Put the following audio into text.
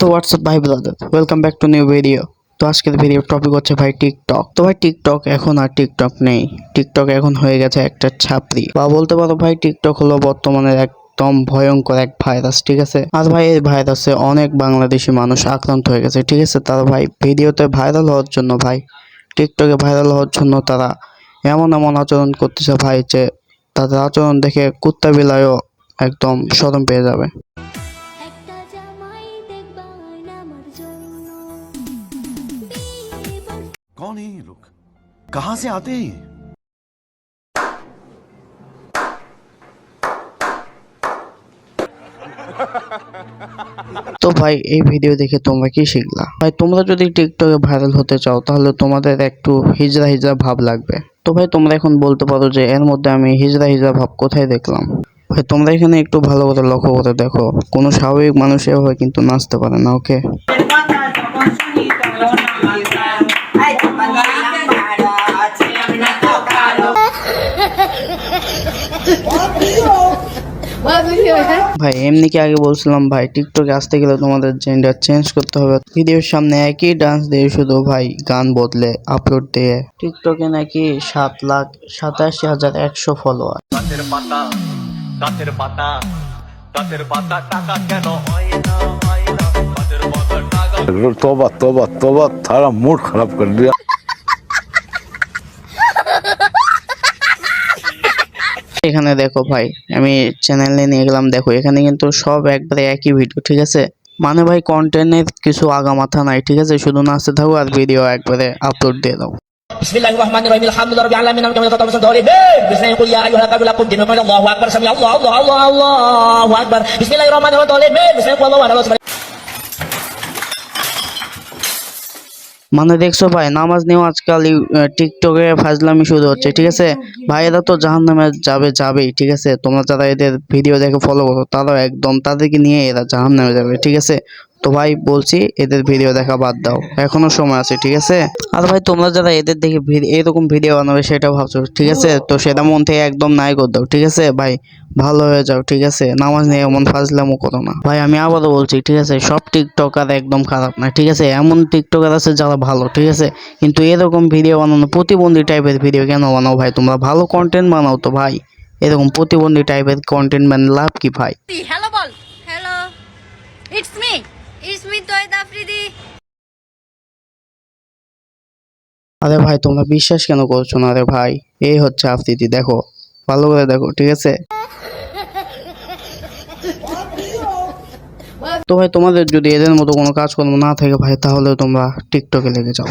তো হোয়াটসঅ্যাপ ভাই brother, welcome back to new video. তো আজকের ভিডিওর টপিক হচ্ছে ভাই টিকটক। তো ভাই টিকটক এখন আর টিকটক নেই, টিকটক এখন হয়ে গেছে একটা ছাপরি, বা বলতে পারো ভাই টিকটক হলো বর্তমানে একদম ভয়ঙ্কর এক ভাইরাস, ঠিক আছে। আর ভাই এই ভাইরাসে অনেক বাংলাদেশি মানুষ আক্রান্ত হয়ে গেছে, ঠিক আছে। তারা ভাই ভিডিওতে ভাইরাল হওয়ার জন্য, ভাই টিকটকে ভাইরাল হওয়ার জন্য তারা এমন এমন আচরণ করতেছে ভাই, যে তাদের আচরণ দেখে কুত্তা বিলায়ও একদম শরম পেয়ে যাবে। कौन है ये लोग? कहां से आते हैं? তো ভাই এই ভিডিও দেখে তোমরা কি শিখলা? ভাই তোমরা যদি টিকটকে ভাইরাল হতে চাও তাহলে তোমাদের একটু হিজড়া হিজড়া ভাব লাগবে। তো ভাই তোমরা এখন বলতে পারো যে এর মধ্যে আমি হিজড়া হিজড়া ভাব কোথায় দেখলাম? ভাই তোমরা এখানে একটু ভালো করে লক্ষ্য করে দেখো, কোনো স্বাভাবিক মানুষ এভাবে কিন্তু নাচতে পারে না, ওকে। ভাই এমনি কি আগে বলছিলাম ভাই টিকটকে আসতে গেলে তোমাদের জেন্ডার চেঞ্জ করতে হবে। ভিডিওর সামনে একই ডান্স দিয়ে শুধু ভাই গান বদলে আপলোড দিয়ে টিকটকে নাকি 7,87,100 ফলোয়ার। গাছের পাতা টাকা কেন হয় না গাছের পাতা টাকা। तौबा तौबा तौबा थारा मूड खराब कर दिया। এখানে দেখো ভাই, আমি চ্যানেলে নিয়ে গেলাম, দেখো এখানে কিন্তু সব একবারে একই ভিডিও, ঠিক আছে। মানে ভাই কন্টেন্টের কিছু আগামাথা নাই, ঠিক আছে। শুধু নাচতে থাকো আর ভিডিও একবারে আপলোড দিয়ে দাও। Bismillahirrahmanirrahim. Alhamdulillahirabbil alamin. Kami tatawag sa dole. Bismillah qul ya ayyuhal kafirun lakum dinu Allahu akbar. Sami Allahu akbar. Bismillahirrahmanirrahim. Bismillah qul Allahu akbar. মানে দেখছো ভাই, নামাজ নিয়েও আজকাল টিকটকে ফাজলামি শুরু হচ্ছে, ঠিক আছে। ভাই এরা তো জাহান্নামে যাবেই, ঠিক আছে। তোমরা যারা এদের ভিডিও দেখে ফলো করো তারাও একদম তাদেরকে নিয়ে এরা জাহান্নামে যাবে, ঠিক আছে। তো ভাই বলছি এদের ভিডিও দেখা বাদ দাও, এখনো সময় আছে, ঠিক আছে। আর ভাই তোমরা যারা এদের দেখে এরকম ভিডিও বানাবে সেটা ভাবছো, ঠিক আছে, তো সেটা মন থেকে একদম নাই করে দাও, ঠিক আছে। ভাই ভালো হয়ে যাও, ঠিক আছে। নামাজ নিয়ে এমন ফাজলামো করো না ভাই। আমি আবারও বলছি, ঠিক আছে, সব টিকটকার একদম খারাপ না, ঠিক আছে। এমন টিকটকার আছে যারা ভালো, ঠিক আছে। কিন্তু এরকম ভিডিও বানানো, প্রতিবন্ধী টাইপের ভিডিও কেন বানাও ভাই? তোমরা ভালো কন্টেন্ট বানাও তো ভাই, এরকম প্রতিবন্ধী টাইপের কন্টেন্ট বানিয়ে লাভ কি ভাই? হ্যালো বল। হ্যালো, ইটস মি তয়দ আফ্রিদি। আরে ভাই তোমরা বিশ্বাস কেন করছো না? আরে ভাই এই হচ্ছে আফ্রিদি, দেখো ভালো করে দেখো, ঠিক আছে। তো ভাই তোমাদের যদি এদের মতো কোনো কাজকর্ম না থাকে ভাই, তাহলে তোমরা টিকটকে লেগে যাও।